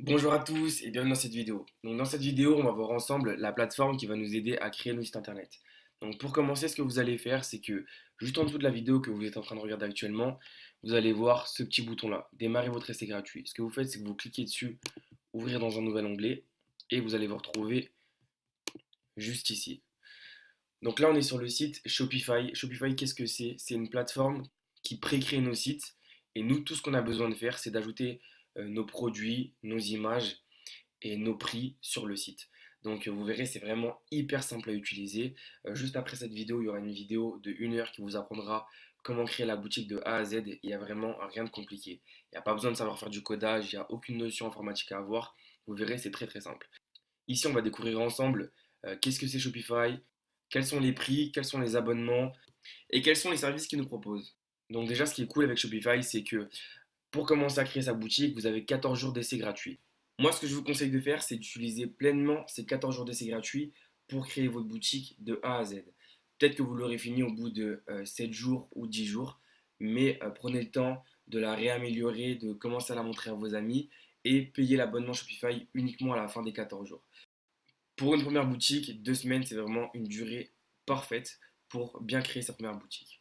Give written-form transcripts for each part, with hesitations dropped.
Bonjour à tous et bienvenue dans cette vidéo. Donc dans cette vidéo, on va voir ensemble la plateforme qui va nous aider à créer nos sites internet. Donc pour commencer, ce que vous allez faire, c'est que juste en dessous de la vidéo que vous êtes en train de regarder actuellement, vous allez voir ce petit bouton-là, démarrer votre essai gratuit. Ce que vous faites, c'est que vous cliquez dessus, ouvrir dans un nouvel onglet et vous allez vous retrouver juste ici. Donc là, on est sur le site Shopify. Shopify, qu'est-ce que c'est? C'est une plateforme qui pré-crée nos sites et nous, tout ce qu'on a besoin de faire, c'est d'ajouter nos produits, nos images et nos prix sur le site. Donc vous verrez, c'est vraiment hyper simple à utiliser. Juste après cette vidéo, il y aura une vidéo de 1 heure qui vous apprendra comment créer la boutique de A à Z. Il n'y a vraiment rien de compliqué. Il n'y a pas besoin de savoir faire du codage, il n'y a aucune notion informatique à avoir. Vous verrez, c'est très très simple. Ici, on va découvrir ensemble qu'est-ce que c'est Shopify, quels sont les prix, quels sont les abonnements et quels sont les services qu'ils nous proposent. Donc déjà, ce qui est cool avec Shopify, c'est que pour commencer à créer sa boutique, vous avez 14 jours d'essai gratuit. Moi, ce que je vous conseille de faire, c'est d'utiliser pleinement ces 14 jours d'essai gratuit pour créer votre boutique de A à Z. Peut-être que vous l'aurez fini au bout de 7 jours ou 10 jours, mais prenez le temps de la réaméliorer, de commencer à la montrer à vos amis et payez l'abonnement Shopify uniquement à la fin des 14 jours. Pour une première boutique, 2 semaines, c'est vraiment une durée parfaite pour bien créer sa première boutique.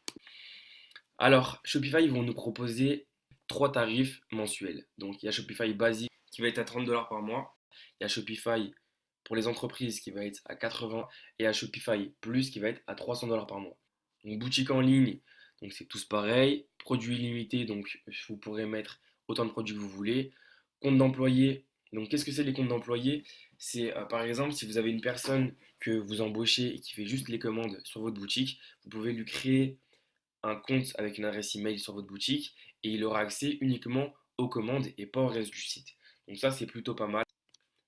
Alors, Shopify, ils vont nous proposer trois tarifs mensuels. Donc, il y a Shopify basique qui va être à 30 dollars par mois. Il y a Shopify pour les entreprises qui va être à 80 et à Shopify Plus qui va être à 300 dollars par mois. Donc, boutique en ligne, donc c'est tous pareil. Produits limités, donc vous pourrez mettre autant de produits que vous voulez. Compte d'employé. Donc, qu'est-ce que c'est les comptes d'employé? C'est par exemple si vous avez une personne que vous embauchez et qui fait juste les commandes sur votre boutique, vous pouvez lui créer un compte avec une adresse email sur votre boutique et il aura accès uniquement aux commandes et pas au reste du site. Donc ça, c'est plutôt pas mal.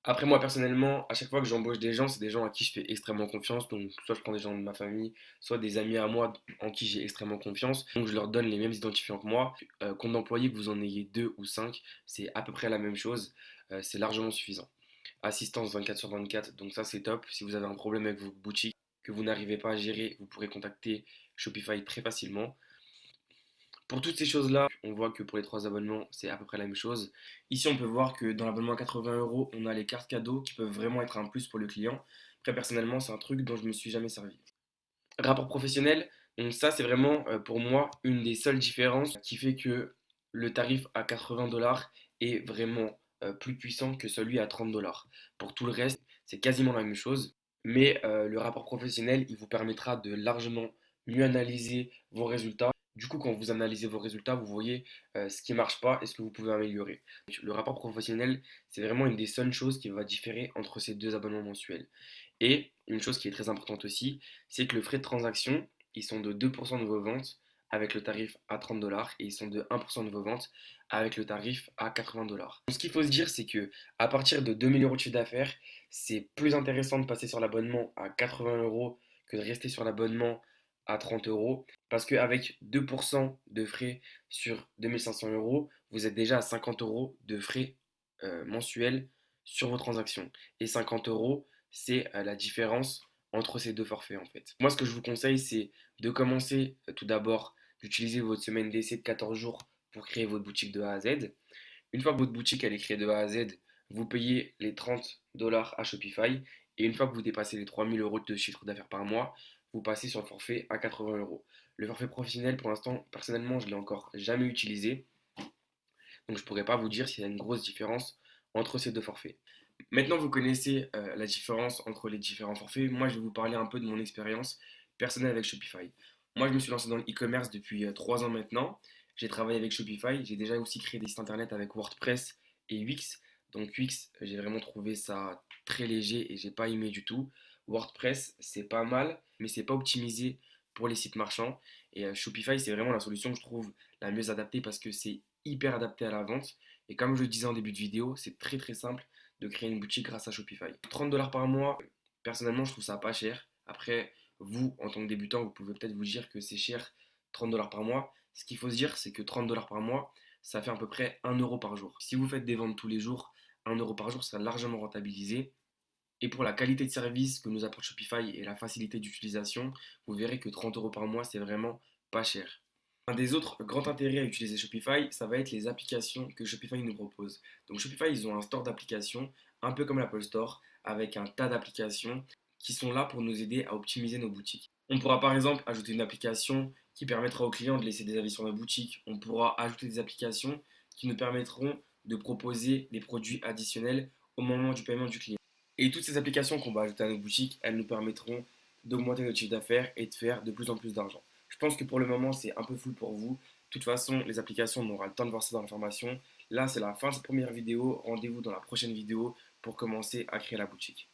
Après, moi, personnellement, à chaque fois que j'embauche des gens, c'est des gens à qui je fais extrêmement confiance. Donc, soit je prends des gens de ma famille, soit des amis à moi en qui j'ai extrêmement confiance. Donc, je leur donne les mêmes identifiants que moi. Compte d'employé, que vous en ayez deux ou cinq, c'est à peu près la même chose. C'est largement suffisant. Assistance 24 sur 24, donc ça, c'est top. Si vous avez un problème avec vos boutiques que vous n'arrivez pas à gérer, vous pourrez contacter Shopify très facilement. Pour toutes ces choses-là, on voit que pour les trois abonnements, c'est à peu près la même chose. Ici, on peut voir que dans l'abonnement à 80 euros, on a les cartes cadeaux qui peuvent vraiment être un plus pour le client. Après, personnellement, c'est un truc dont je me suis jamais servi. Rapport professionnel, donc ça, c'est vraiment pour moi une des seules différences qui fait que le tarif à 80 dollars est vraiment plus puissant que celui à 30 dollars. Pour tout le reste, c'est quasiment la même chose, mais le rapport professionnel, il vous permettra de largement mieux analyser vos résultats. Du coup, quand vous analysez vos résultats, vous voyez ce qui ne marche pas et ce que vous pouvez améliorer. Le rapport professionnel, c'est vraiment une des seules choses qui va différer entre ces deux abonnements mensuels. Et une chose qui est très importante aussi, c'est que le frais de transaction, ils sont de 2% de vos ventes avec le tarif à 30 dollars et ils sont de 1% de vos ventes avec le tarif à 80 dollars. Ce qu'il faut se dire, c'est que à partir de 2000 euros de chiffre d'affaires, c'est plus intéressant de passer sur l'abonnement à 80 euros que de rester sur l'abonnement à 30 euros parce qu'avec 2% de frais sur 2500 euros, vous êtes déjà à 50 euros de frais mensuels sur vos transactions. Et 50 euros, c'est la différence entre ces deux forfaits en fait. Moi, ce que je vous conseille, c'est de commencer tout d'abord d'utiliser votre semaine d'essai de 14 jours pour créer votre boutique de A à Z. Une fois que votre boutique elle est créée de A à Z, vous payez les 30 dollars à Shopify et une fois que vous dépassez les 3000 euros de chiffre d'affaires par mois, vous passez sur le forfait à 80 euros. Le forfait professionnel, pour l'instant, personnellement, je ne l'ai encore jamais utilisé, donc je ne pourrais pas vous dire s'il y a une grosse différence entre ces deux forfaits. Maintenant, vous connaissez la différence entre les différents forfaits. Moi, je vais vous parler un peu de mon expérience personnelle avec Shopify. Moi, je me suis lancé dans le e-commerce depuis 3 ans maintenant. J'ai travaillé avec Shopify. J'ai déjà aussi créé des sites internet avec WordPress et Wix. Donc Wix, j'ai vraiment trouvé ça très léger et j'ai pas aimé du tout. WordPress, c'est pas mal, mais c'est pas optimisé pour les sites marchands. Et Shopify, c'est vraiment la solution que je trouve la mieux adaptée parce que c'est hyper adapté à la vente. Et comme je le disais en début de vidéo, c'est très très simple de créer une boutique grâce à Shopify. 30 dollars par mois, personnellement, je trouve ça pas cher. Après, vous, en tant que débutant, vous pouvez peut-être vous dire que c'est cher, 30 dollars par mois. Ce qu'il faut se dire, c'est que 30 dollars par mois, ça fait à peu près 1 euro par jour. Si vous faites des ventes tous les jours, 1 euro par jour sera largement rentabilisé. Et pour la qualité de service que nous apporte Shopify et la facilité d'utilisation, vous verrez que 30 euros par mois, c'est vraiment pas cher. Un des autres grands intérêts à utiliser Shopify, ça va être les applications que Shopify nous propose. Donc Shopify, ils ont un store d'applications, un peu comme l'Apple Store, avec un tas d'applications qui sont là pour nous aider à optimiser nos boutiques. On pourra par exemple ajouter une application qui permettra aux clients de laisser des avis sur nos boutiques. On pourra ajouter des applications qui nous permettront de proposer des produits additionnels au moment du paiement du client. Et toutes ces applications qu'on va ajouter à nos boutiques, elles nous permettront d'augmenter notre chiffre d'affaires et de faire de plus en plus d'argent. Je pense que pour le moment, c'est un peu flou pour vous. De toute façon, les applications, on aura le temps de voir ça dans l'information. Là, c'est la fin de cette première vidéo. Rendez-vous dans la prochaine vidéo pour commencer à créer la boutique.